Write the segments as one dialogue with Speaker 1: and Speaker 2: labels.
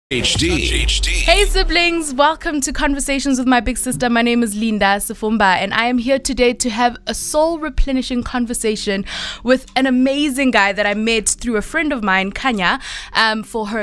Speaker 1: HD.
Speaker 2: Hey siblings, welcome to Conversations with My Big Sister. My name is Linda Sifumba and I am here today to have a soul replenishing conversation with an amazing guy that I met through a friend of mine, Kanya,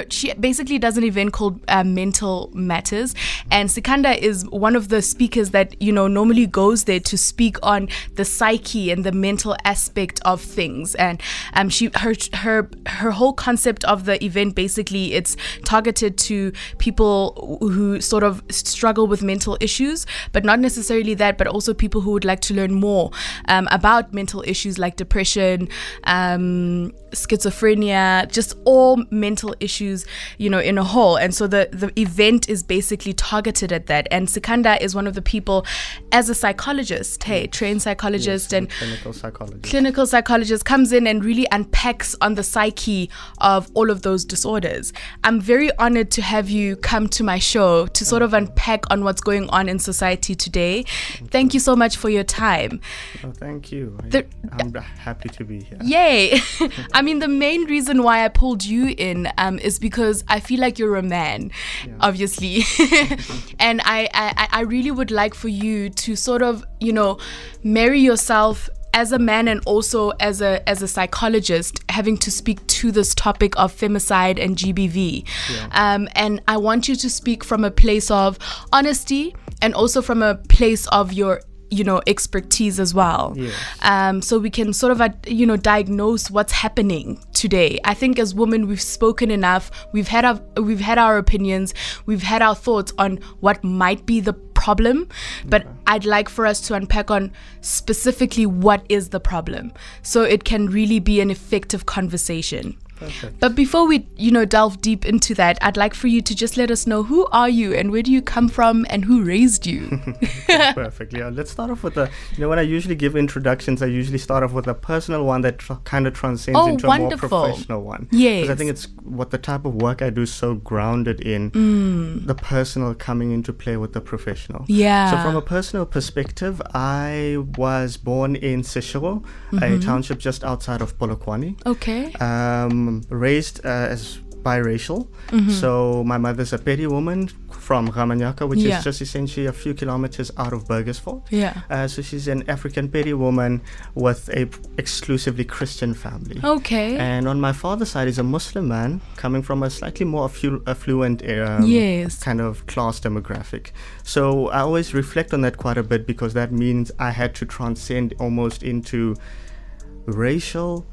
Speaker 2: she basically does an event called Mental Matters, and Sikander is one of the speakers that normally goes there to speak on the psyche and the mental aspect of things. And her whole concept of the event, basically it's targeted to people who sort of struggle with mental issues, but not necessarily that, but also people who would like to learn more about mental issues like depression, schizophrenia, just all mental issues, in a whole. And so the event is basically targeted at that. And Sikander is one of the people, as a psychologist, trained psychologist,
Speaker 3: yes,
Speaker 2: and
Speaker 3: clinical psychologist,
Speaker 2: comes in and really unpacks on the psyche of all of those disorders. I'm very honored to have you come to my show to sort of unpack on what's going on in society today. Thank you so much for your time.
Speaker 3: Oh, thank you. I'm happy to be here.
Speaker 2: Yay. I mean, the main reason why I pulled you in is because I feel like you're a man, obviously. And I really would like for you to sort of, marry yourself as a man and also as a psychologist, having to speak to this topic of femicide and GBV. And I want you to speak from a place of honesty and also from a place of your expertise as well. So we can sort of diagnose what's happening today. I think as women we've spoken enough, we've had our opinions, we've had our thoughts on what might be the problem, but I'd like for us to unpack on specifically what is the problem, so it can really be an effective conversation.
Speaker 3: Perfect.
Speaker 2: But before we, delve deep into that, I'd like for you to just let us know, who are you and where do you come from and who raised you?
Speaker 3: Perfectly. Let's start off with when I usually give introductions, I usually start off with a personal one that kind of transcends into a more professional one.
Speaker 2: Yes.
Speaker 3: Because I think it's what the type of work I do is so grounded in the personal coming into play with the professional.
Speaker 2: Yeah.
Speaker 3: So from a personal perspective, I was born in Seshego, a township just outside of Polokwane.
Speaker 2: Okay.
Speaker 3: Raised as biracial. So my mother's a Pedi woman from Ramanyaka, which is just essentially a few kilometers out of Burgersfort. So she's an African Pedi woman with a exclusively Christian family.
Speaker 2: Okay.
Speaker 3: And on my father's side is a Muslim man coming from a slightly more affluent kind of class demographic. So I always reflect on that quite a bit, because that means I had to transcend almost into racial,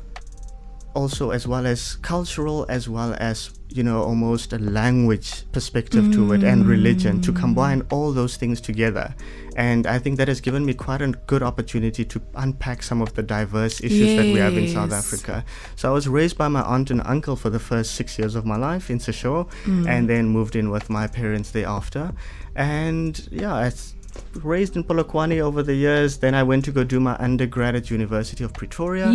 Speaker 3: also as well as cultural, as well as almost a language perspective to it, and religion, to combine all those things together. And I think that has given me quite a good opportunity to unpack some of the diverse issues that we have in South Africa. So I was raised by my aunt and uncle for the first 6 years of my life in Seshego, and then moved in with my parents thereafter. And it's raised in Polokwane over the years. Then I went to go do my undergrad at University of Pretoria.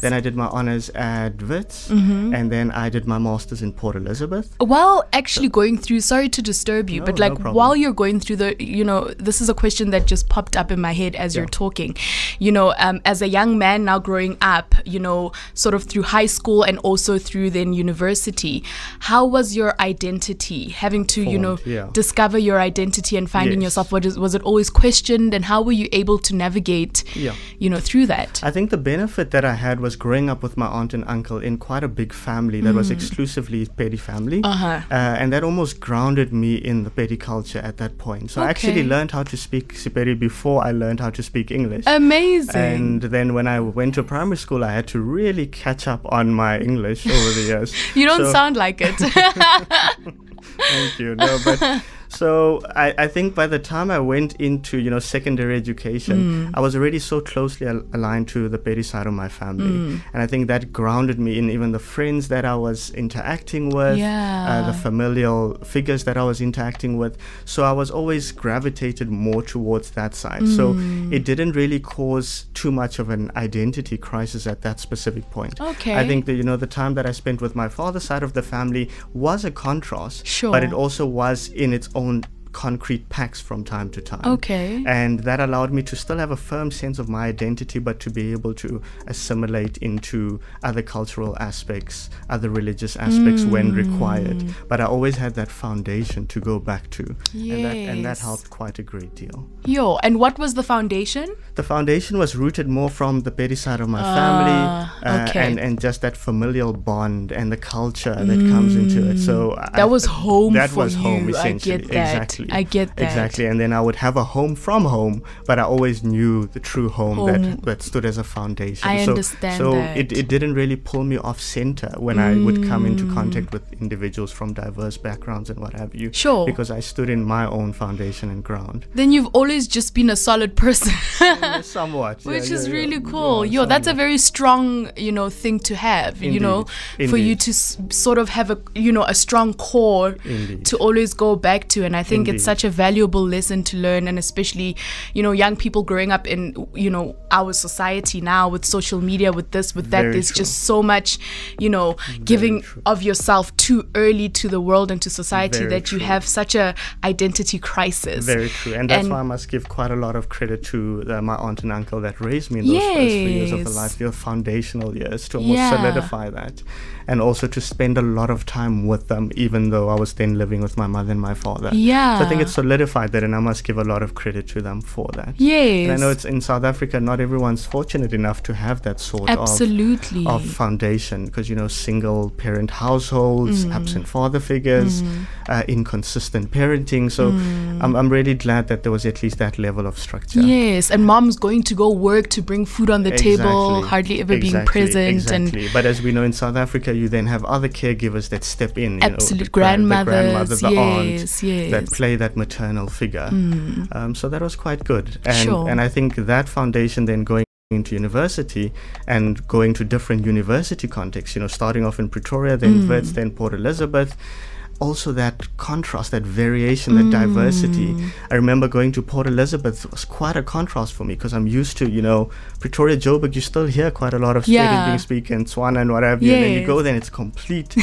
Speaker 3: Then I did my honours at Wits, and then I did my masters in Port Elizabeth.
Speaker 2: While actually going through, sorry to disturb you, but while you're going through this is a question that just popped up in my head as you're talking. As a young man now growing up, sort of through high school and also through then university, how was your identity, having to discover your identity and finding yourself? Was it always questioned, and how were you able to navigate through that?
Speaker 3: I think the benefit that I had was growing up with my aunt and uncle in quite a big family that was exclusively Pedi family, and that almost grounded me in the Pedi culture at that point. So I actually learned how to speak Sepedi before I learned how to speak English.
Speaker 2: Amazing.
Speaker 3: And then when I went to primary school, I had to really catch up on my English over the years.
Speaker 2: You don't sound like it.
Speaker 3: Thank you. No, but so I think by the time I went into secondary education, I was already so closely aligned to the Pedi side of my family, and I think that grounded me in even the friends that I was interacting with, the familial figures that I was interacting with. So I was always gravitated more towards that side. So it didn't really cause too much of an identity crisis at that specific point. I think that the time that I spent with my father's side of the family was a contrast, but it also was in its own concrete packs from time to time.
Speaker 2: Okay.
Speaker 3: And that allowed me to still have a firm sense of my identity, but to be able to assimilate into other cultural aspects, other religious aspects when required. But I always had that foundation to go back to.
Speaker 2: Yes.
Speaker 3: And that helped quite a great deal.
Speaker 2: And what was the foundation?
Speaker 3: The foundation was rooted more from the Pedi side of my family, and just that familial bond and the culture that comes into it. So
Speaker 2: that was home
Speaker 3: that
Speaker 2: for
Speaker 3: was
Speaker 2: you.
Speaker 3: home, essentially.
Speaker 2: I get that.
Speaker 3: Exactly.
Speaker 2: I get that.
Speaker 3: Exactly. And then I would have a home from home, but I always knew the true home. That stood as a foundation.
Speaker 2: I understand
Speaker 3: so
Speaker 2: that.
Speaker 3: it didn't really pull me off center when I would come into contact with individuals from diverse backgrounds and what have you.
Speaker 2: Sure.
Speaker 3: Because I stood in my own foundation and ground.
Speaker 2: Then you've always just been a solid person.
Speaker 3: Somewhat.
Speaker 2: Which is really cool. That's a very strong, thing to have,
Speaker 3: Indeed.
Speaker 2: For you to sort of have a strong core to always go back to. And I think it's such a valuable lesson to learn, and especially, young people growing up in, our society now with social media, with this, with that. There's just so much, giving of yourself too early to the world and to society that you have such a identity crisis.
Speaker 3: Very true. And that's why I must give quite a lot of credit to my aunt and uncle that raised me in those first few years of the life, your foundational years, to almost solidify that. And also to spend a lot of time with them, even though I was then living with my mother and my father.
Speaker 2: Yeah.
Speaker 3: So I think it solidified that, and I must give a lot of credit to them for that.
Speaker 2: Yes.
Speaker 3: And I know it's in South Africa, not everyone's fortunate enough to have that sort of foundation, because, single parent households, absent father figures, inconsistent parenting. So I'm really glad that there was at least that level of structure.
Speaker 2: Yes, and mom's going to go work to bring food on the table, hardly ever being present.
Speaker 3: Exactly. But as we know, in South Africa, you then have other caregivers that step in.
Speaker 2: Absolute grandmothers,
Speaker 3: the aunt, that play that maternal figure. So that was quite good. And I think that foundation then going into university and going to different university contexts, starting off in Pretoria, then Wits, then Port Elizabeth. Also that contrast, that variation, that diversity. I remember going to Port Elizabeth was quite a contrast for me, because I'm used to, Pretoria, Joburg, you still hear quite a lot of Swedish being spoken, Tswana and whatever, and then you go there and it's complete.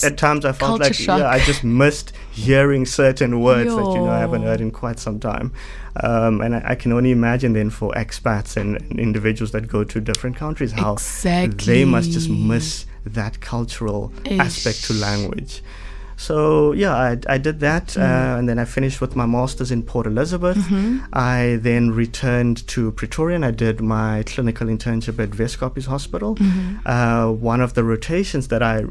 Speaker 3: At times I felt
Speaker 2: culture shock.
Speaker 3: I just missed hearing certain words that, I haven't heard in quite some time. And I can only imagine then for expats and individuals that go to different countries, how they must just miss that cultural aspect to language. So I did that, and then I finished with my master's in Port Elizabeth. I then returned to Pretoria and I did my clinical internship at Westkoppies Hospital. One of the rotations that I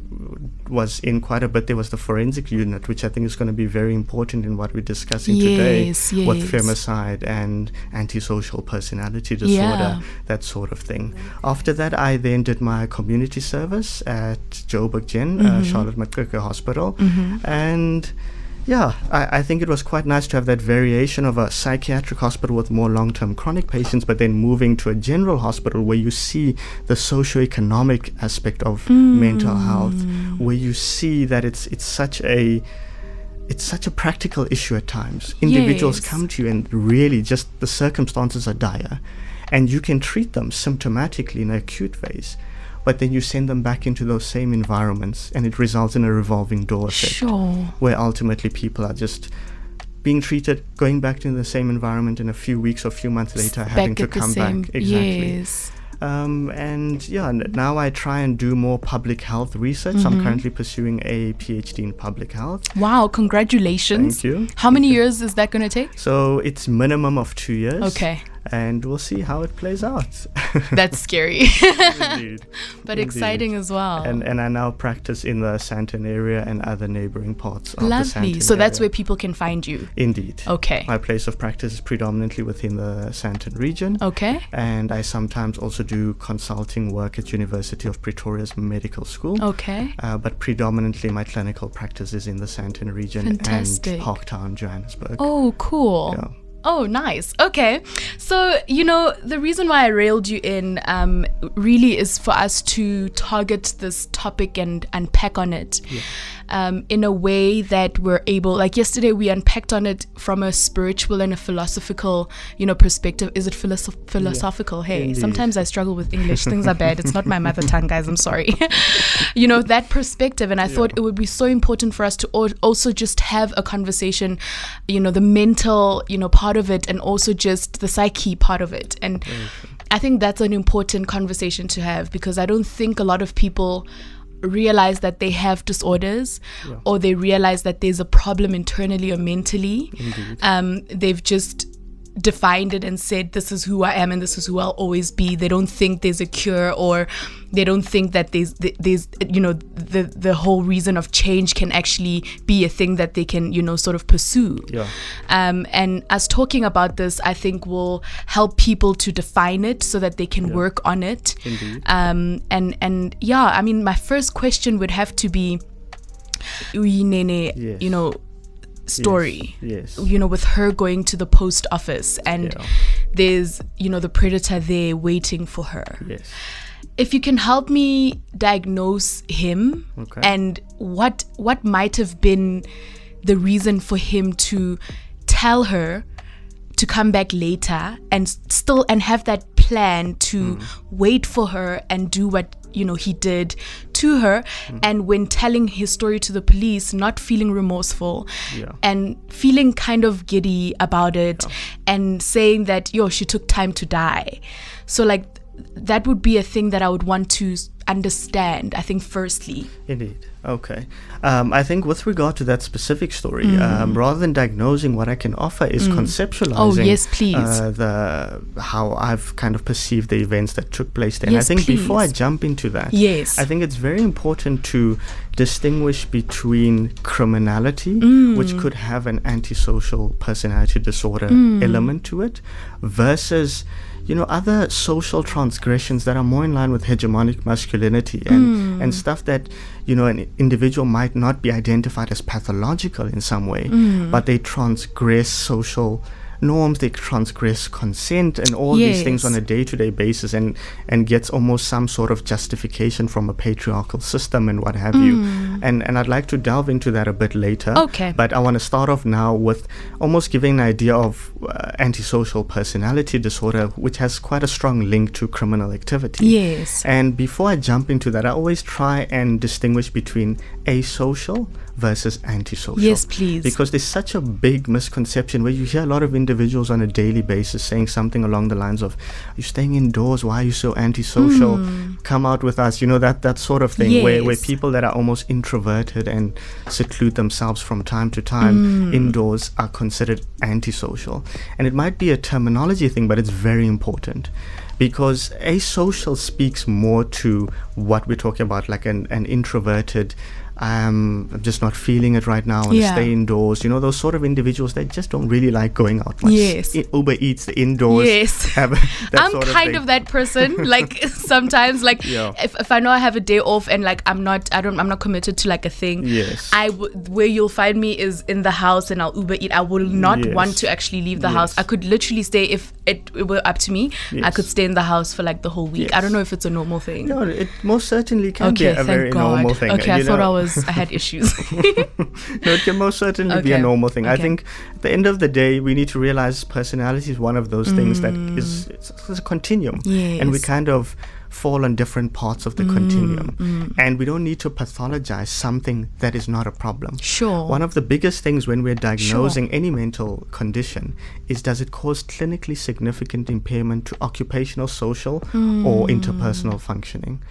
Speaker 3: was in quite a bit, there was the forensic unit, which I think is going to be very important in what we're discussing today with femicide and antisocial personality disorder, that sort of thing. After that, I then did my community service at Joburg Gen, Charlotte Mackay Hospital. And I think it was quite nice to have that variation of a psychiatric hospital with more long-term chronic patients, but then moving to a general hospital where you see the socio-economic aspect of mental health, where you see that it's such a practical issue at times. Individuals come to you and really just the circumstances are dire, and you can treat them symptomatically in an acute phase. But then you send them back into those same environments, and it results in a revolving door effect, where ultimately people are just being treated, going back to the same environment, in a few weeks or a few months later having to come back. Exactly. Now I try and do more public health research. I'm currently pursuing a PhD in public health.
Speaker 2: Wow, congratulations.
Speaker 3: Thank you.
Speaker 2: How many years is that going to take?
Speaker 3: So it's minimum of 2 years.
Speaker 2: Okay.
Speaker 3: And we'll see how it plays out.
Speaker 2: That's scary.
Speaker 3: Indeed.
Speaker 2: But exciting as well.
Speaker 3: And I now practice in the Sandton area and other neighboring parts of the Sandton area.
Speaker 2: So that's where people can find you?
Speaker 3: Indeed.
Speaker 2: Okay.
Speaker 3: My place of practice is predominantly within the Sandton region.
Speaker 2: Okay.
Speaker 3: And I sometimes also do consulting work at University of Pretoria's medical school.
Speaker 2: Okay.
Speaker 3: But predominantly my clinical practice is in the Sandton region.
Speaker 2: Fantastic.
Speaker 3: And Parktown, Johannesburg.
Speaker 2: Oh, cool.
Speaker 3: Yeah.
Speaker 2: Oh, nice. Okay. So, the reason why I railed you in really is for us to target this topic and unpack on it in a way that we're able, like yesterday we unpacked on it from a spiritual and a philosophical, perspective. Is it philosophical? Hey,
Speaker 3: Indeed.
Speaker 2: Sometimes I struggle with English. Things are bad. It's not my mother tongue, guys. I'm sorry. that perspective. And I thought it would be so important for us to also just have a conversation, the mental, part of it, and also just the psyche part of it. And I think that's an important conversation to have, because I don't think a lot of people realize that they have disorders or they realize that there's a problem internally or mentally. They've just defined it and said, this is who I am and this is who I'll always be. They don't think there's a cure, or they don't think that there's the whole reason of change can actually be a thing that they can sort of pursue. And us talking about this, I think, will help people to define it so that they can work on it. I mean, my first question would have to be Uyinene, story, with her going to the post office and there's the predator there waiting for her. If you can help me diagnose him, and what might have been the reason for him to tell her to come back later and have that plan to wait for her and do what he did to her, and when telling his story to the police, not feeling remorseful and feeling kind of giddy about it, and saying that she took time to die. So that would be a thing that I would want to understand, I think, firstly.
Speaker 3: Indeed. Okay. I think with regard to that specific story, rather than diagnosing, what I can offer is conceptualizing.
Speaker 2: Oh, yes, please.
Speaker 3: How I've kind of perceived the events that took place there. And I think before I jump into that, I think it's very important to distinguish between criminality, which could have an antisocial personality disorder element to it, versus other social transgressions that are more in line with hegemonic masculinity and stuff that, an individual might not be identified as pathological in some way, but they transgress social norms, they transgress consent and all these things on a day-to-day basis, and gets almost some sort of justification from a patriarchal system and what have you. And I'd like to delve into that a bit later. But I want to start off now with almost giving an idea of antisocial personality disorder, which has quite a strong link to criminal activity. And before I jump into that, I always try and distinguish between asocial versus antisocial.
Speaker 2: Yes, please.
Speaker 3: Because there's such a big misconception where you hear a lot of individuals on a daily basis saying something along the lines of, you're staying indoors, why are you so antisocial? Come out with us, that sort of thing, where people that are almost introverted and seclude themselves from time to time indoors are considered antisocial. And it might be a terminology thing, but it's very important, because asocial speaks more to what we're talking about, like an introverted, I'm just not feeling it right now, and stay indoors. Those sort of individuals, they just don't really like going out much. Uber Eats, the indoors. I'm
Speaker 2: kind of that person. Sometimes, if I know I have a day off and I'm not committed to a thing. Where you'll find me is in the house, and I'll Uber Eat. I will not want to actually leave the house. I could literally stay, if it were up to me, I could stay in the house for the whole week. I don't know if it's a normal thing.
Speaker 3: No, it most certainly can be a very normal thing.
Speaker 2: I thought I had issues.
Speaker 3: No, it can most certainly be a normal thing. I think at the end of the day, we need to realize personality is one of those things that it's a continuum, and we kind of fall on different parts of the continuum, and we don't need to pathologize something that is not a problem. One of the biggest things when we're diagnosing any mental condition is, does it cause clinically significant impairment to occupational, social, or interpersonal functioning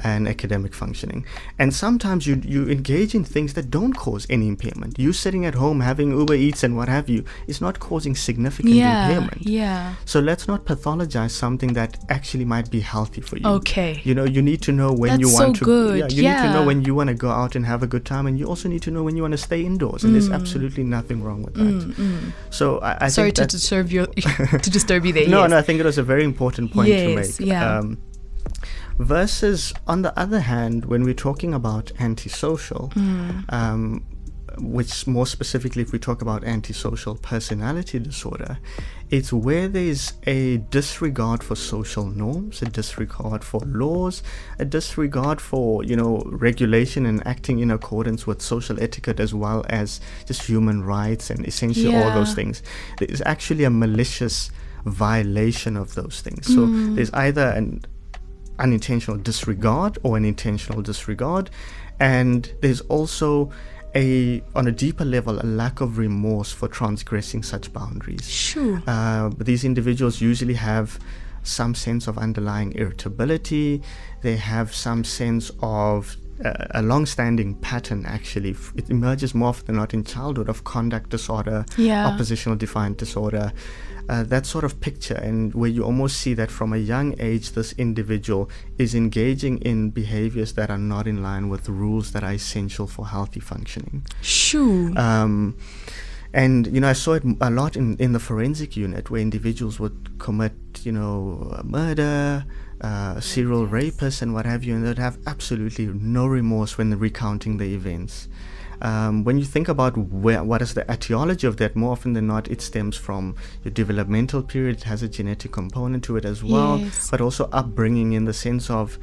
Speaker 3: and academic functioning? And sometimes you engage in things that don't cause any impairment. You sitting at home having Uber Eats and what have you is not causing significant impairment. So let's not pathologize something that actually might be healthy for you. You need to know when you want to. You need to know when you want to go out and have a good time, and you also need to know when you want to stay indoors. And there's absolutely nothing wrong with that. So I
Speaker 2: sorry
Speaker 3: think
Speaker 2: to disturb you there.
Speaker 3: No, I think it was a very important point to make. Versus, on the other hand, when we're talking about antisocial, which more specifically, if we talk about antisocial personality disorder, it's where there's a disregard for social norms, a disregard for laws, a disregard for, regulation and acting in accordance with social etiquette, as well as just human rights and essentially all those things. There's actually a malicious violation of those things. So there's either unintentional disregard or an intentional disregard. And there's also on a deeper level, a lack of remorse for transgressing such boundaries.
Speaker 2: Sure.
Speaker 3: But these individuals usually have some sense of underlying irritability. They have some sense of a long-standing pattern, actually. It emerges more often than not in childhood, of conduct disorder, oppositional defiant disorder, that sort of picture, and where you almost see that from a young age this individual is engaging in behaviors that are not in line with the rules that are essential for healthy functioning.
Speaker 2: Sure.
Speaker 3: And, you know, I saw it a lot in the forensic unit, where individuals would commit, you know, murder, serial rapists and what have you, and they'd have absolutely no remorse when recounting the events. When you think about what is the etiology of that, more often than not, it stems from your developmental period. It has a genetic component to it as well, but also upbringing, in the sense of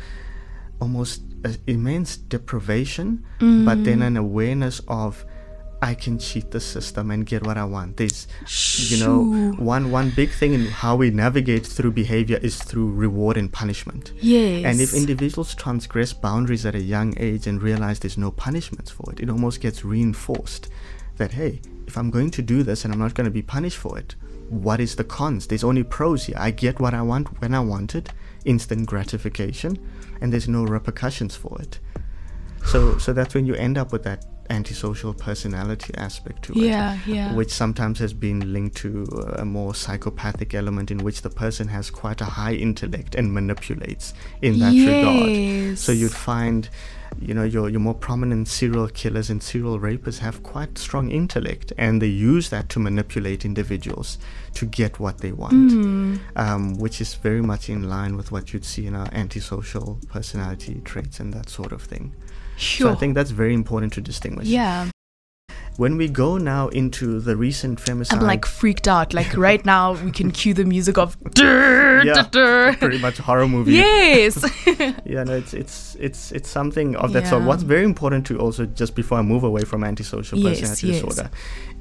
Speaker 3: almost immense deprivation, but then an awareness of, I can cheat the system and get what I want. There's, you know, one big thing in how we navigate through behavior is through reward and punishment.
Speaker 2: Yes.
Speaker 3: And if individuals transgress boundaries at a young age and realize there's no punishments for it, it almost gets reinforced that, hey, if I'm going to do this and I'm not going to be punished for it, what is the cons? There's only pros here. I get what I want when I want it, instant gratification, and there's no repercussions for it. So that's when you end up with that antisocial personality aspect to it, which sometimes has been linked to a more psychopathic element, in which the person has quite a high intellect and manipulates in that regard. So you'd find, you know, your more prominent serial killers and serial rapists have quite strong intellect, and they use that to manipulate individuals to get what they want, which is very much in line with what you'd see in our antisocial personality traits and that sort of thing.
Speaker 2: Sure.
Speaker 3: So I think that's very important to distinguish.
Speaker 2: Yeah.
Speaker 3: When we go now into the recent femicide,
Speaker 2: I'm like freaked out. Like right now, we can cue the music of
Speaker 3: pretty much horror movie.
Speaker 2: Yes.
Speaker 3: Yeah, no, it's something of that sort. What's very important to also, just before I move away from antisocial personality disorder,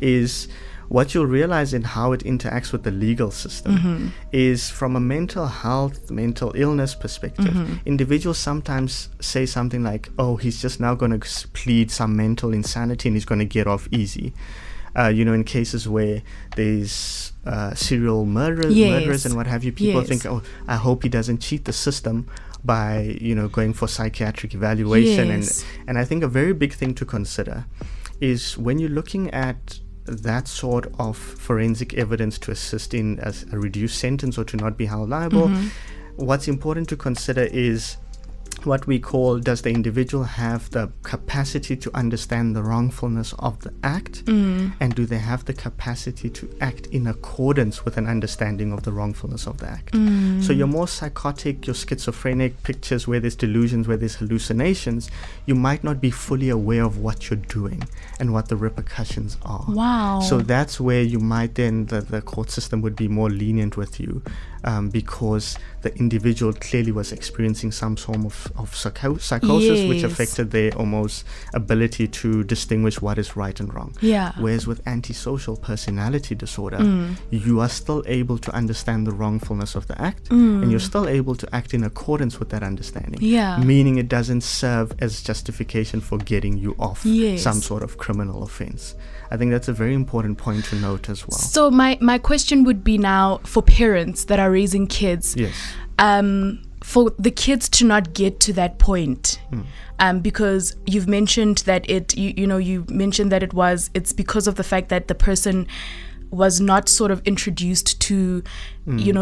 Speaker 3: is what you'll realize in how it interacts with the legal system is, from a mental health, mental illness perspective, individuals sometimes say something like, oh, he's just now going to plead some mental insanity and he's going to get off easy. You know, in cases where there's serial murderers and what have you, people think, oh, I hope he doesn't cheat the system by, you know, going for psychiatric evaluation. And I think a very big thing to consider is, when you're looking at that sort of forensic evidence to assist in as a reduced sentence or to not be held liable, what's important to consider is what we call, does the individual have the capacity to understand the wrongfulness of the act, and do they have the capacity to act in accordance with an understanding of the wrongfulness of the act? So your more psychotic, your schizophrenic pictures where there's delusions, where there's hallucinations, you might not be fully aware of what you're doing and what the repercussions are.
Speaker 2: Wow.
Speaker 3: So that's where you might then, the court system would be more lenient with you, because the individual clearly was experiencing some form of psychosis, which affected their almost ability to distinguish what is right and wrong. Whereas with antisocial personality disorder, you are still able to understand the wrongfulness of the act, and you're still able to act in accordance with that understanding, meaning it doesn't serve as justification for getting you off some sort of criminal offense. I think that's a very important point to note as well.
Speaker 2: So my question would be now, for parents that are raising kids, for the kids to not get to that point, because you've mentioned that you mentioned that it's because of the fact that the person was not sort of introduced to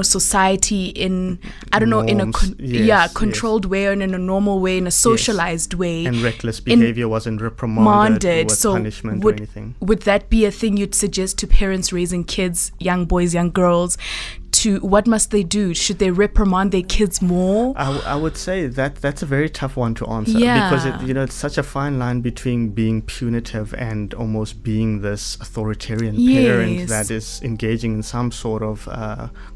Speaker 2: society in, I don't
Speaker 3: norms,
Speaker 2: know, in a controlled way, or in a normal way, in a socialized way,
Speaker 3: and reckless behavior wasn't reprimanded with punishment or anything.
Speaker 2: Would that be a thing you'd suggest to parents raising kids, young boys, young girls? What must they do? Should they reprimand their kids more?
Speaker 3: I would say that's a very tough one to answer, because it's such a fine line between being punitive and almost being this authoritarian parent that is engaging in some sort of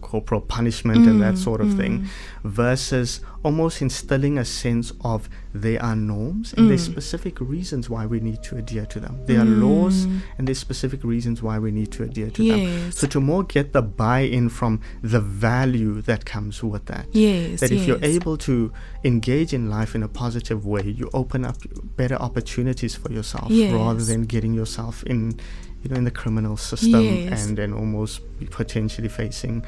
Speaker 3: corporal punishment and that sort of thing, versus almost instilling a sense of there are norms and there's specific reasons why we need to adhere to them. There are laws and there's specific reasons why we need to adhere to them. So to more get the buy-in from the value that comes with that. That if you're able to engage in life in a positive way, you open up better opportunities for yourself rather than getting yourself in the criminal system and then almost potentially facing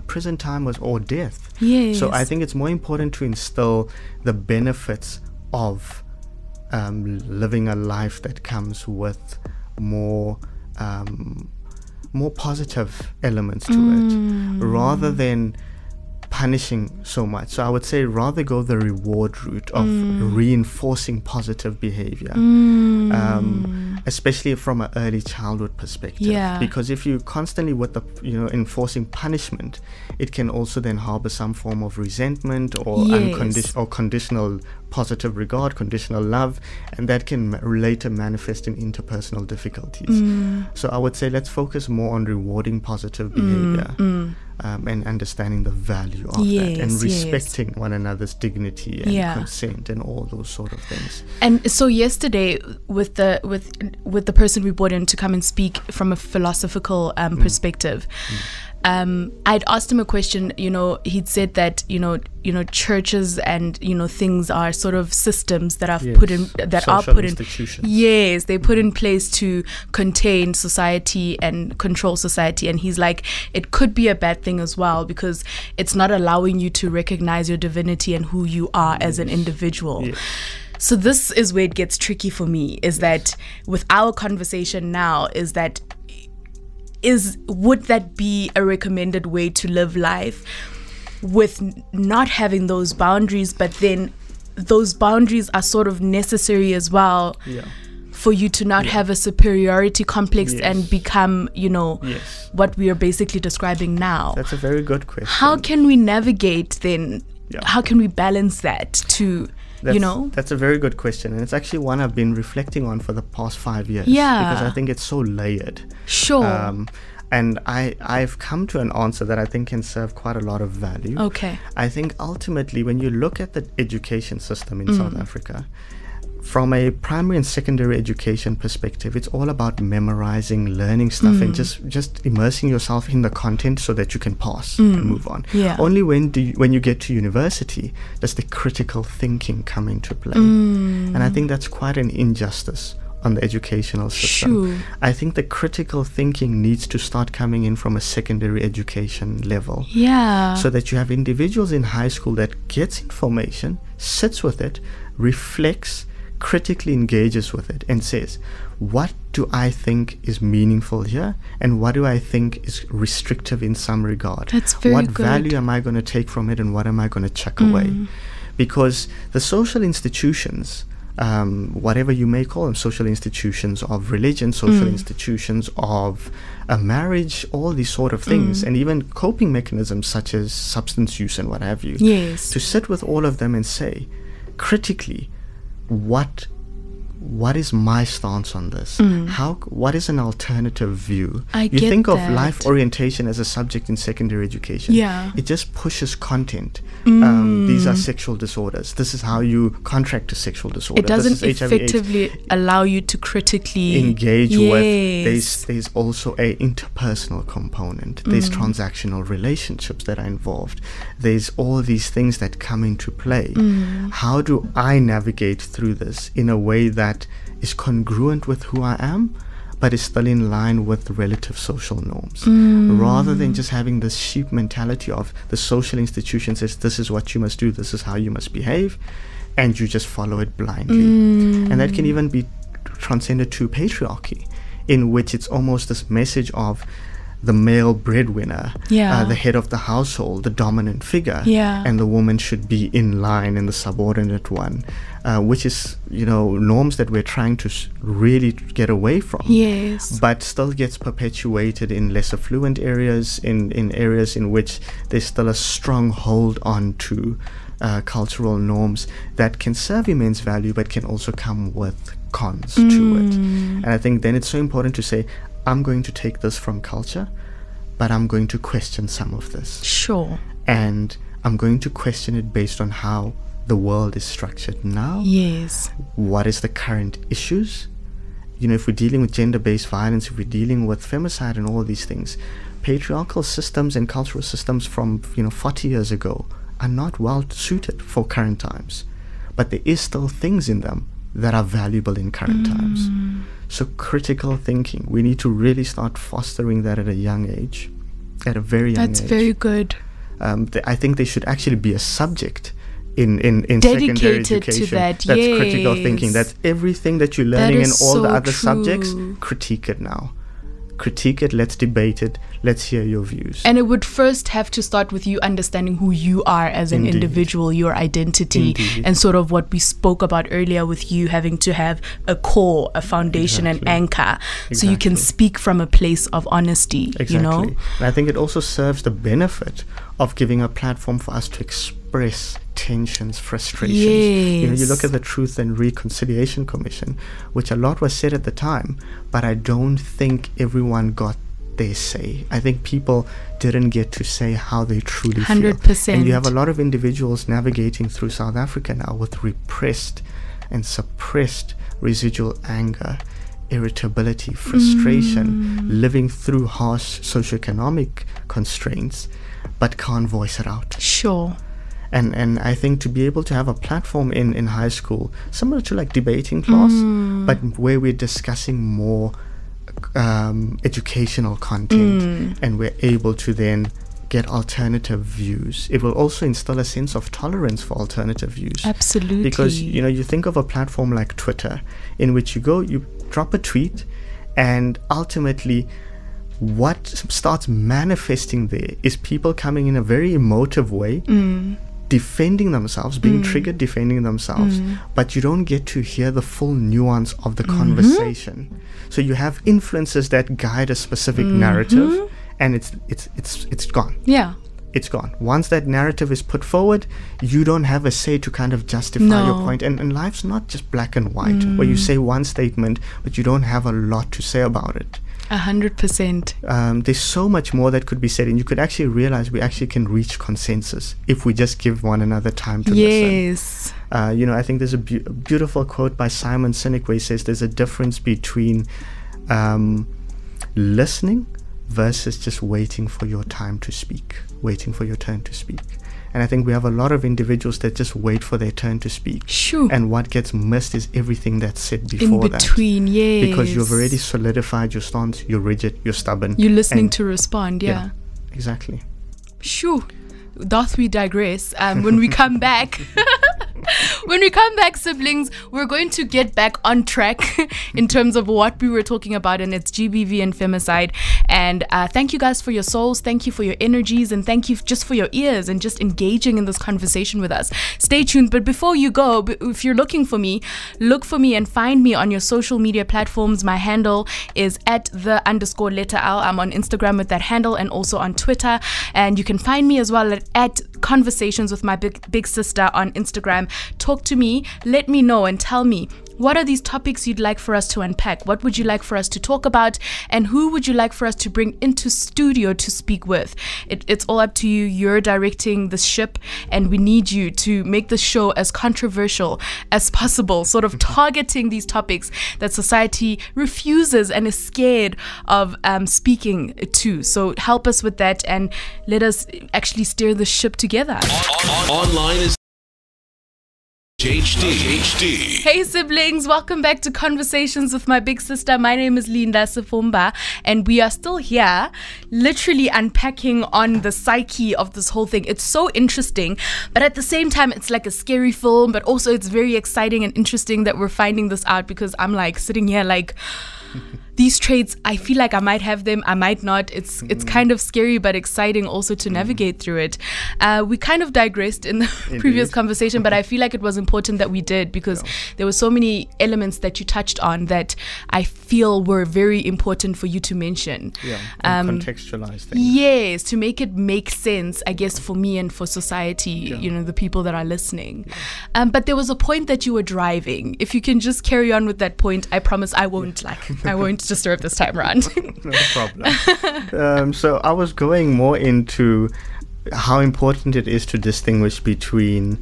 Speaker 3: prison time or death. So I think it's more important to instill the benefits of living a life that comes with more positive elements to it, rather than punishing so much. So I would say rather go the reward route of reinforcing positive behavior, especially from an early childhood perspective. Because if you constantly with the enforcing punishment, it can also then harbor some form of resentment or conditional positive regard, conditional love, and that can later manifest in interpersonal difficulties. So I would say let's focus more on rewarding positive behavior. And understanding the value of that and respecting one another's dignity and consent and all those sort of things.
Speaker 2: And so yesterday with the person we brought in to come and speak from a philosophical perspective, I'd asked him a question. He'd said that churches and things are sort of systems that are put in
Speaker 3: institutions.
Speaker 2: They put in place to contain society and control society. And he's like, it could be a bad thing as well, because it's not allowing you to recognize your divinity and who you are as an individual. So this is where it gets tricky for me, is that with our conversation now, would that be a recommended way to live life, with not having those boundaries, but then those boundaries are sort of necessary as well for you to not have a superiority complex and become, what we are basically describing now?
Speaker 3: That's a very good question.
Speaker 2: How can we navigate then? How can we balance that to...
Speaker 3: That's a very good question, and it's actually one I've been reflecting on for the past 5 years, because I think it's so layered. And I've come to an answer that I think can serve quite a lot of value. I think ultimately when you look at the education system in South Africa, from a primary and secondary education perspective, it's all about memorizing, learning stuff, and just immersing yourself in the content so that you can pass and move on. Only when you get to university does the critical thinking come into play. And I think that's quite an injustice on the educational system. I think the critical thinking needs to start coming in from a secondary education level. So that you have individuals in high school that gets information, sits with it, reflects, critically engages with it, and says, what do I think is meaningful here, and what do I think is restrictive in some regard? What value am I going to take from it, and what am I going to chuck away? Because the social institutions, whatever you may call them, social institutions of religion, social institutions of a marriage, all these sort of things, and even coping mechanisms such as substance use and what have you, to sit with all of them and say critically, what is my stance on this? What is an alternative view? You think of life orientation as a subject in secondary education. It just pushes content. These are sexual disorders. This is how you contract a sexual disorder.
Speaker 2: It doesn't effectively allow you to critically
Speaker 3: engage with. There's also a interpersonal component. There's transactional relationships that are involved. There's all these things that come into play. How do I navigate through this in a way that is congruent with who I am, but is still in line with relative social norms, rather than just having this sheep mentality of the social institution says this is what you must do, this is how you must behave, and you just follow it blindly. And that can even be transcended to patriarchy, in which it's almost this message of the male breadwinner, the head of the household, the dominant figure, and the woman should be in line and the subordinate one, which is, norms that we're trying to really get away from, but still gets perpetuated in less affluent areas, in areas in which there's still a strong hold on to cultural norms that can serve immense value, but can also come with cons to it. And I think then it's so important to say, I'm going to take this from culture, but I'm going to question some of this.
Speaker 2: Sure.
Speaker 3: And I'm going to question it based on how the world is structured now.
Speaker 2: Yes.
Speaker 3: What is the current issues? You know, if we're dealing with gender-based violence, if we're dealing with femicide and all these things, patriarchal systems and cultural systems from 40 years ago are not well suited for current times, but there is still things in them that are valuable in current times. So critical thinking, we need to really start fostering that at a young age, at a very young age.
Speaker 2: That's very good.
Speaker 3: I think there should actually be a subject in
Speaker 2: dedicated
Speaker 3: secondary education
Speaker 2: to that.
Speaker 3: That's critical thinking. That's everything that you're learning in all the other subjects. Critique it now. Critique it, let's debate it, let's hear your views.
Speaker 2: And it would first have to start with you understanding who you are as an individual, your identity, and sort of what we spoke about earlier with you having to have a core, a foundation, an anchor, so you can speak from a place of honesty, you know?
Speaker 3: And I think it also serves the benefit of giving a platform for us to express tensions, frustrations. You know, you look at the Truth and Reconciliation Commission, which a lot was said at the time, but I don't think everyone got their say. I think people didn't get to say how they truly
Speaker 2: 100%.
Speaker 3: feel. And you have a lot of individuals navigating through South Africa now with repressed and suppressed residual anger, irritability, frustration, living through harsh socioeconomic constraints, but can't voice it out.
Speaker 2: Sure.
Speaker 3: And I think to be able to have a platform in high school, similar to like debating class, but where we're discussing more educational content, and we're able to then get alternative views. It will also instill a sense of tolerance for alternative views.
Speaker 2: Absolutely.
Speaker 3: Because, you know, you think of a platform like Twitter, in which you drop a tweet, and ultimately what starts manifesting there is people coming in a very emotive way, defending themselves, being triggered, defending themselves, but you don't get to hear the full nuance of the conversation. So you have influences that guide a specific narrative, and it's gone.
Speaker 2: Yeah.
Speaker 3: It's gone. Once that narrative is put forward, you don't have a say to kind of justify your point. And life's not just black and white, where you say one statement, but you don't have a lot to say about it.
Speaker 2: 100%.
Speaker 3: There's so much more that could be said, and you could actually realize we actually can reach consensus if we just give one another time to listen. You know, I think there's a beautiful quote by Simon Sinek where he says there's a difference between listening versus just waiting for your time to speak, waiting for your turn to speak. And I think we have a lot of individuals that just wait for their turn to speak.
Speaker 2: Sure.
Speaker 3: And what gets missed is everything that's said before that.
Speaker 2: In between, yes.
Speaker 3: Because you've already solidified your stance, you're rigid, you're stubborn.
Speaker 2: You're listening to respond, yeah.
Speaker 3: Exactly.
Speaker 2: Sure. Doth we digress? When we come back... siblings, we're going to get back on track in terms of what we were talking about, and it's GBV and femicide. And thank you guys for your souls, thank you for your energies, and thank you just for your ears and just engaging in this conversation with us. Stay tuned. But before you go, if you're looking for me, look for me and find me on your social media platforms. My handle is @the_letter L. I'm on Instagram with that handle, and also on Twitter. And you can find me as well at Conversations with My Big Sister on Instagram. Talk to me, let me know, and tell me, what are these topics you'd like for us to unpack? What would you like for us to talk about? And who would you like for us to bring into studio to speak with? It's all up to you. You're directing the ship, and we need you to make the show as controversial as possible, sort of targeting these topics that society refuses and is scared of speaking to. So help us with that, and let us actually steer the ship together.
Speaker 1: Online is HD.
Speaker 2: Hey siblings, welcome back to Conversations with My Big Sister. My name is Linda Sifumba, and we are still here literally unpacking on the psyche of this whole thing. It's so interesting, but at the same time it's like a scary film, but also it's very exciting and interesting that we're finding this out, because I'm like sitting here like these traits, I feel like I might have them, I might not. It's kind of scary but exciting also to navigate through it. We kind of digressed in the previous conversation, but I feel like it was important that we did, because there were so many elements that you touched on that I feel were very important for you to mention.
Speaker 3: And contextualize things.
Speaker 2: Yes, to make it make sense, I guess, for me and for society, you know, the people that are listening. But there was a point that you were driving. If you can just carry on with that point, I promise I won't disturb this time around.
Speaker 3: No problem. So I was going more into how important it is to distinguish between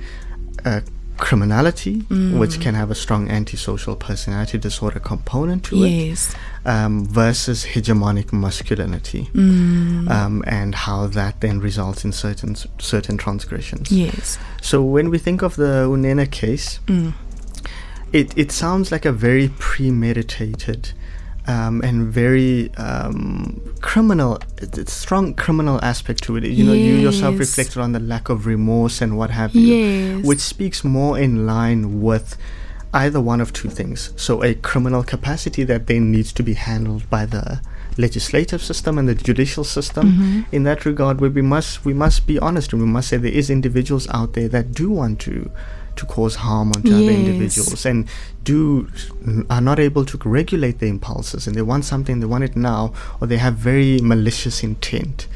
Speaker 3: criminality, which can have a strong antisocial personality disorder component to it, versus hegemonic masculinity, and how that then results in certain transgressions.
Speaker 2: Yes.
Speaker 3: So when we think of the Uyinene case, it sounds like a very premeditated and very criminal, strong criminal aspect to it. You know, you yourself reflected on the lack of remorse and what have you, which speaks more in line with either one of two things. So a criminal capacity that then needs to be handled by the legislative system and the judicial system. In that regard, where we must be honest, and we must say there is individuals out there that do want to cause harm onto other individuals and are not able to regulate their impulses, and they want something, they want it now, or they have very malicious intent.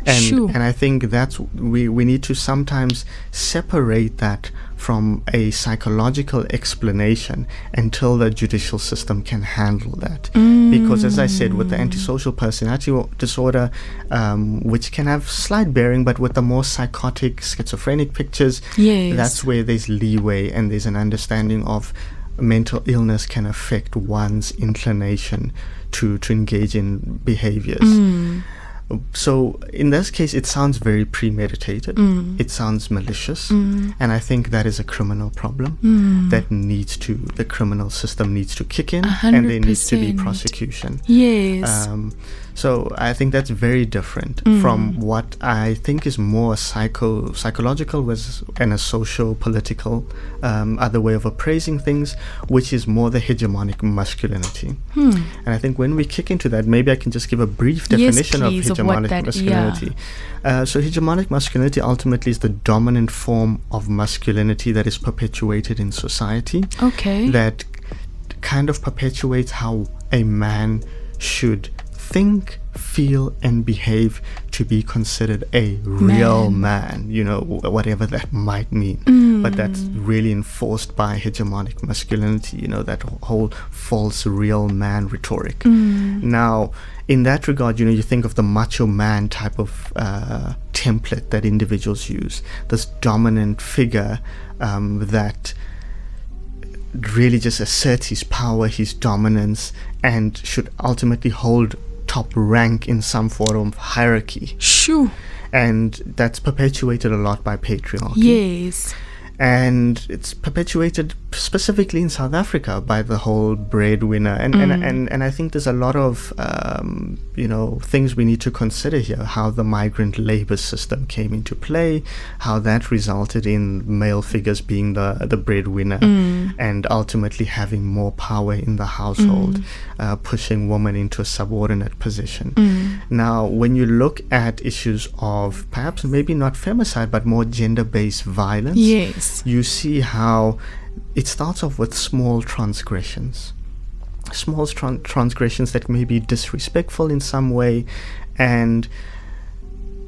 Speaker 3: And I think that's we need to sometimes separate that from a psychological explanation until the judicial system can handle that. Because as I said, with the antisocial personality disorder, which can have slight bearing, but with the more psychotic, schizophrenic pictures, that's where there's leeway and there's an understanding of mental illness can affect one's inclination to engage in behaviors. So in this case, it sounds very premeditated. It sounds malicious, and I think that is a criminal problem that the criminal system needs to kick in, 100%. And there needs to be prosecution. So I think that's very different from what I think is more psychological and a socio-political other way of appraising things, which is more the hegemonic masculinity. And I think when we kick into that, maybe I can just give a brief definition of hegemonic masculinity. So hegemonic masculinity ultimately is the dominant form of masculinity that is perpetuated in society. That kind of perpetuates how a man should think, feel, and behave to be considered a real man, you know, whatever that might mean. But that's really enforced by hegemonic masculinity, you know, that whole false real man rhetoric. Now, in that regard, you know, you think of the macho man type of template that individuals use, this dominant figure that really just asserts his power, his dominance, and should ultimately hold top rank in some form of hierarchy. And that's perpetuated a lot by patriarchy. And it's perpetuated specifically in South Africa by the whole breadwinner. And I think there's a lot of, things we need to consider here. How the migrant labor system came into play, how that resulted in male figures being the breadwinner and ultimately having more power in the household, pushing women into a subordinate position. Now, when you look at issues of perhaps maybe not femicide, but more gender-based violence, you see how it starts off with small transgressions. Transgressions that may be disrespectful in some way, and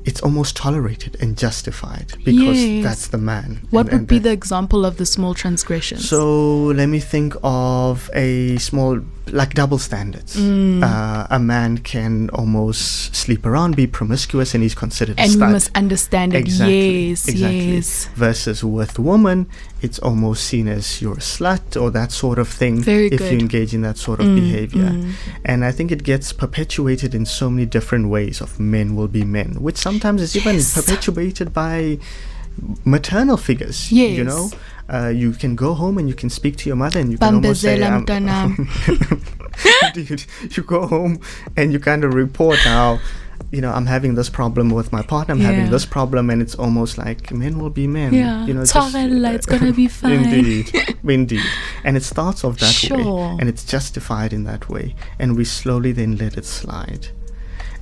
Speaker 3: it's almost tolerated and justified because that's the man.
Speaker 2: What would be the example of the small transgressions?
Speaker 3: So let me think of a small, like double standards. A man can almost sleep around, be promiscuous, and he's considered a stud.
Speaker 2: And we must understand it. Exactly.
Speaker 3: Versus with women, it's almost seen as you're a slut or that sort of thing if you engage in that sort of behavior. And I think it gets perpetuated in so many different ways of men will be men, which sometimes is even perpetuated by maternal figures. You know, you can go home and you can speak to your mother and you can almost say, dude, you go home and you kind of report how, you know, I'm having this problem with my partner, I'm having this problem, and it's almost like men will be men. You know,
Speaker 2: it's gonna be fine.
Speaker 3: Indeed. And it starts off that way, and it's justified in that way, and we slowly then let it slide,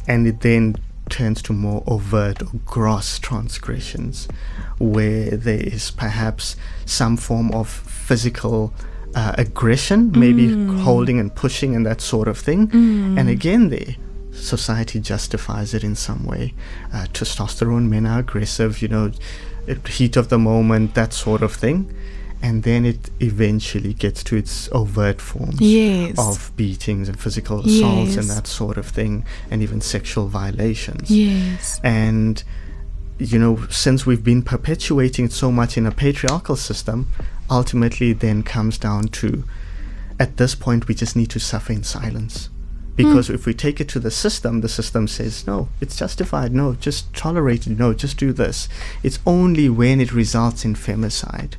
Speaker 3: and it then turns to more overt or gross transgressions, where there is perhaps some form of physical aggression, maybe holding and pushing and that sort of thing. And again, there society justifies it in some way. Testosterone, men are aggressive, you know, heat of the moment, that sort of thing. And then it eventually gets to its overt forms of beatings and physical assaults and that sort of thing, and even sexual violations. And since we've been perpetuating it so much in a patriarchal system, ultimately then comes down to, at this point, we just need to suffer in silence. Because if we take it to the system says, no, it's justified. No, just tolerate it. No, just do this. It's only when it results in femicide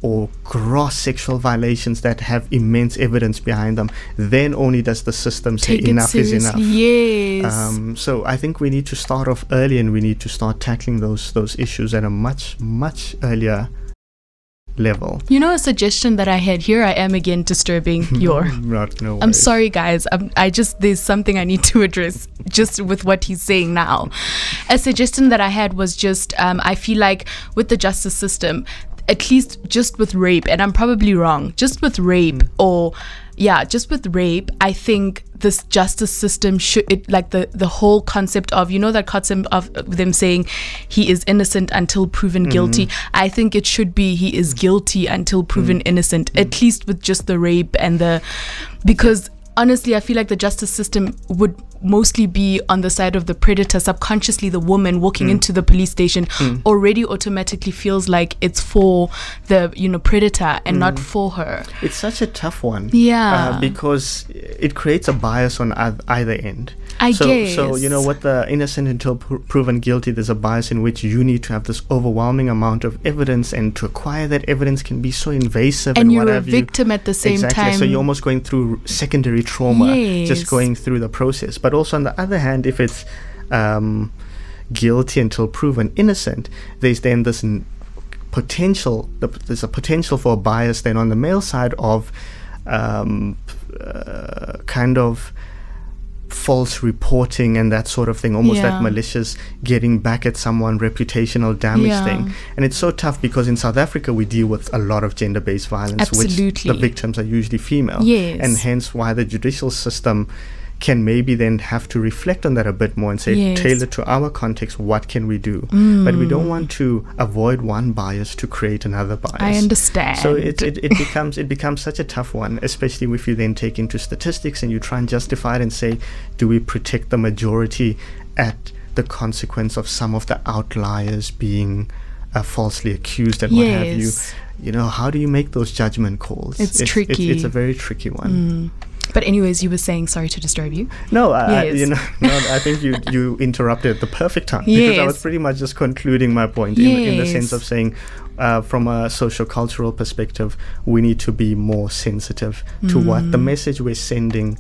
Speaker 3: or gross sexual violations that have immense evidence behind them, then only does the system say enough is enough.
Speaker 2: Yes.
Speaker 3: So I think we need to start off early, and we need to start tackling those issues at a much, much earlier level.
Speaker 2: A suggestion that I had, here I am again disturbing your
Speaker 3: no
Speaker 2: I'm sorry guys, there's something I need to address just with what he's saying now. A suggestion that I had was just I feel like with the justice system, at least just with rape, and I'm probably wrong, just with rape I think this justice system the whole concept of, that concept of them saying he is innocent until proven guilty. I think it should be he is guilty until proven innocent, at least with just the rape because honestly, I feel like the justice system would mostly be on the side of the predator. Subconsciously, the woman walking into the police station already automatically feels like it's for the predator and not for her.
Speaker 3: It's such a tough one.
Speaker 2: Yeah.
Speaker 3: Because it creates a bias on either end.
Speaker 2: I guess.
Speaker 3: So, with the innocent until proven guilty, there's a bias in which you need to have this overwhelming amount of evidence, and to acquire that evidence can be so invasive.
Speaker 2: And you're a victim at the same time.
Speaker 3: So you're almost going through secondary trauma, just going through the process. But also on the other hand, if it's guilty until proven innocent, there's then this potential. There's a potential for a bias then on the male side of kind of false reporting and that sort of thing, almost that malicious getting back at someone, reputational damage thing. And it's so tough because in South Africa we deal with a lot of gender-based violence, which the victims are usually female, and hence why the judicial system can maybe then have to reflect on that a bit more and say, tailor to our context, what can we do? But we don't want to avoid one bias to create another bias.
Speaker 2: I understand.
Speaker 3: So it becomes such a tough one, especially if you then take into statistics and you try and justify it and say, do we protect the majority at the consequence of some of the outliers being falsely accused and what have you? How do you make those judgment calls?
Speaker 2: It's tricky.
Speaker 3: It's a very tricky one.
Speaker 2: But anyways, you were saying, sorry to disturb you.
Speaker 3: No, I think you interrupted at the perfect time, because I was pretty much just concluding my point in the sense of saying, from a socio-cultural perspective, we need to be more sensitive to what the message we're sending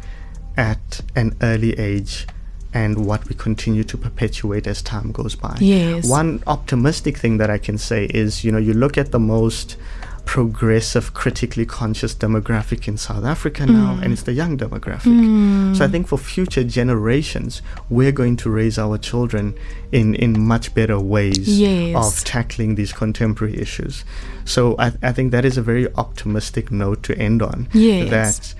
Speaker 3: at an early age and what we continue to perpetuate as time goes by. One optimistic thing that I can say is, you look at the most progressive, critically conscious demographic in South Africa now, and it's the young demographic. So I think for future generations, we're going to raise our children in much better ways of tackling these contemporary issues. So I think that is a very optimistic note to end on. That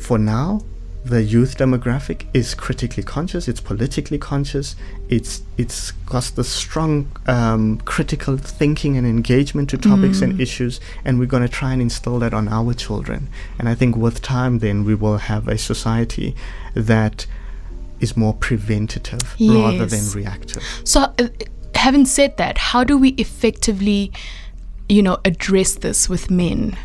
Speaker 3: for now, the youth demographic is critically conscious, it's politically conscious, it's got the strong critical thinking and engagement to topics and issues, and we're going to try and instill that on our children. And I think with time then we will have a society that is more preventative rather than reactive.
Speaker 2: So having said that, how do we effectively address this with men?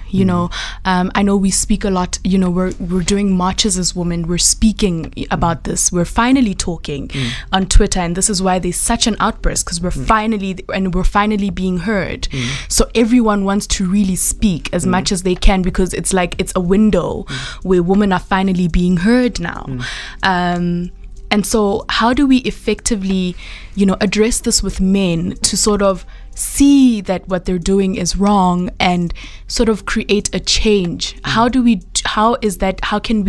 Speaker 2: I know we speak a lot, we're doing marches as women, we're speaking about this, we're finally talking on Twitter, and this is why there's such an outburst, because we're finally being heard. So everyone wants to really speak as much as they can, because it's like it's a window where women are finally being heard now. And so how do we effectively address this with men to sort of see that what they're doing is wrong and sort of create a change? How can we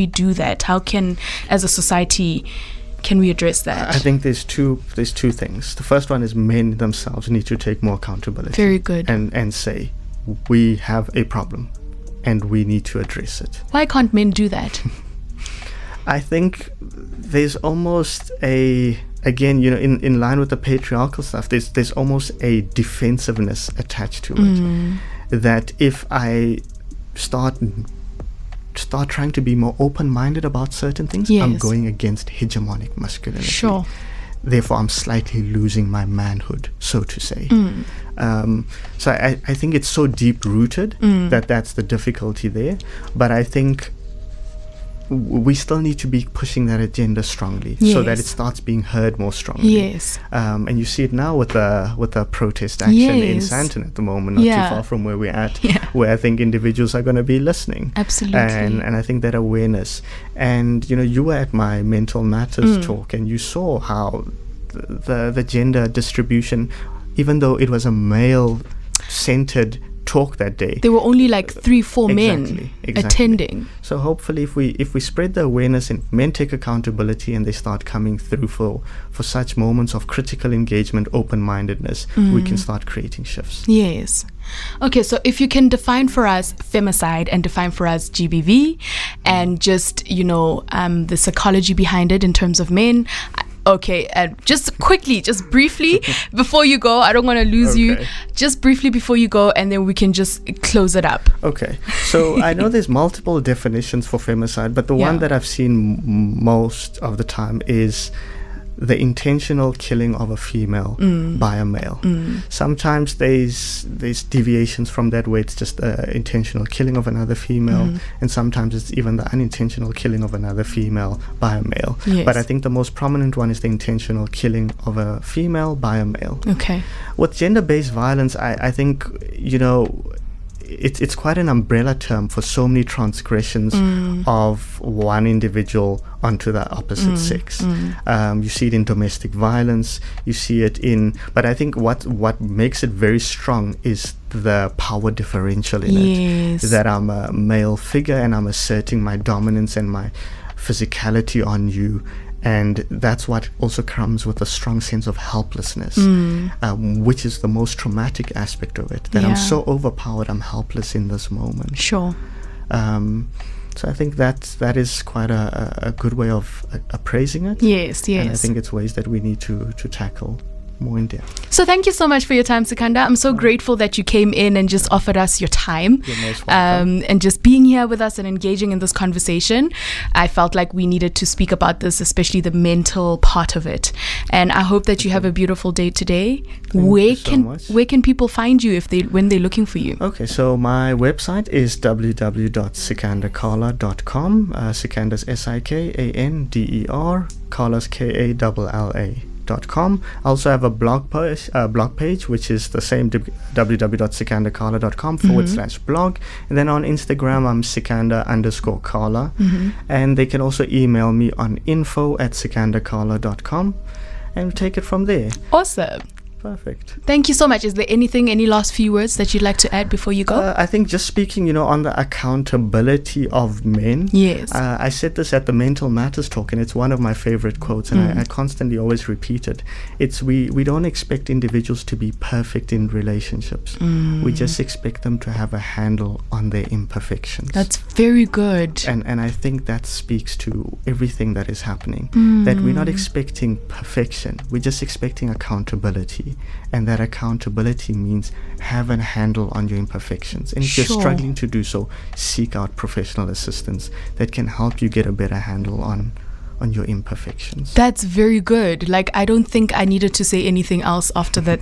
Speaker 2: do that? How can, as a society, can we address that?
Speaker 3: I think there's two things. The first one is men themselves need to take more accountability.
Speaker 2: Very good.
Speaker 3: And say, we have a problem and we need to address it.
Speaker 2: Why can't men do that?
Speaker 3: I think there's almost again, in line with the patriarchal stuff, there's almost a defensiveness attached to it. That if I start trying to be more open-minded about certain things, I'm going against hegemonic masculinity. therefore I'm slightly losing my manhood, so to say. So I think it's so deep-rooted that that's the difficulty there. But I think we still need to be pushing that agenda strongly, so that it starts being heard more strongly.
Speaker 2: Yes.
Speaker 3: And you see it now with the protest action in Sandton at the moment, not too far from where we're at, where I think individuals are going to be listening.
Speaker 2: Absolutely.
Speaker 3: And I think that awareness. And, you were at my Mental Matters talk, and you saw how the gender distribution, even though it was a male-centered talk that day,
Speaker 2: there were only like 3-4 men attending.
Speaker 3: So hopefully if we spread the awareness and men take accountability and they start coming through for such moments of critical engagement, open-mindedness, we can start creating shifts.
Speaker 2: Yes. Okay, so if you can define for us femicide and define for us GBV and just, the psychology behind it in terms of men. Okay, just quickly, just briefly before you go, I don't want to lose you. Just briefly before you go, and then we can just close it up.
Speaker 3: Okay, so I know there's multiple definitions for femicide, but the one that I've seen most of the time is the intentional killing of a female by a male. Sometimes there's deviations from that where it's just intentional killing of another female, and sometimes it's even the unintentional killing of another female by a male.
Speaker 2: Yes.
Speaker 3: But I think the most prominent one is the intentional killing of a female by a male.
Speaker 2: Okay.
Speaker 3: With gender-based violence, I think, it's quite an umbrella term for so many transgressions of one individual onto the opposite sex. You see it in domestic violence, you see it in, but I think what makes it very strong is the power differential in it. That I'm a male figure and I'm asserting my dominance and my physicality on you. And that's what also comes with a strong sense of helplessness, which is the most traumatic aspect of it. That I'm so overpowered, I'm helpless in this moment.
Speaker 2: Sure.
Speaker 3: So I think that is quite a good way of appraising it.
Speaker 2: Yes.
Speaker 3: And I think it's ways that we need to tackle more in depth.
Speaker 2: So thank you so much for your time, Sikander. I'm so grateful that you came in and just offered us your time.
Speaker 3: You're most welcome.
Speaker 2: And just being here with us and engaging in this conversation. I felt like we needed to speak about this, especially the mental part of it. And I hope that you have a beautiful day today. Where can people find you when they're looking for you?
Speaker 3: Okay, so my website is www.sikanderkalla.com. Sikander's Sikander, Kalla's Kalla.com. I also have a blog page, which is the same, www.sikanderkalla.com/blog. And then on Instagram, I'm Sikander_Kalla. And they can also email me on info@sikanderkalla.com and take it from there.
Speaker 2: Awesome.
Speaker 3: Perfect.
Speaker 2: Thank you so much. Is there any last few words that you'd like to add before you go?
Speaker 3: I think just speaking, on the accountability of men.
Speaker 2: Yes.
Speaker 3: I said this at the Mental Matters talk, and it's one of my favorite quotes, and I constantly always repeat it. It's we don't expect individuals to be perfect in relationships. We just expect them to have a handle on their imperfections.
Speaker 2: That's very good.
Speaker 3: And I think that speaks to everything that is happening. That we're not expecting perfection. We're just expecting accountability. And that accountability means have a handle on your imperfections. And if you're struggling to do so, seek out professional assistance that can help you get a better handle on your imperfections.
Speaker 2: That's very good. Like, I don't think I needed to say anything else after that.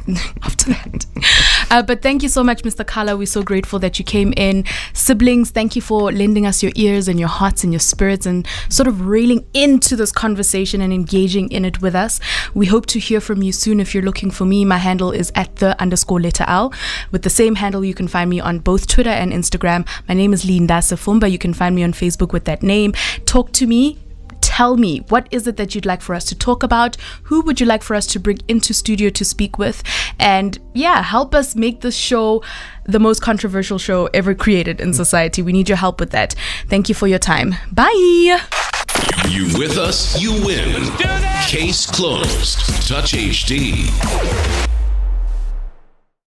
Speaker 2: But thank you so much, Mr. Kalla. We're so grateful that you came in. Siblings, thank you for lending us your ears and your hearts and your spirits and sort of railing into this conversation and engaging in it with us. We hope to hear from you soon. If you're looking for me, my handle is @the_letter_L. With the same handle, you can find me on both Twitter and Instagram. My name is Linda Sefumba. You can find me on Facebook with that name. Talk to me. Tell me, what is it that you'd like for us to talk about? Who would you like for us to bring into studio to speak with? And help us make this show the most controversial show ever created in society. We need your help with that. Thank you for your time. Bye.
Speaker 1: You with us, you win. Case closed. Touch HD.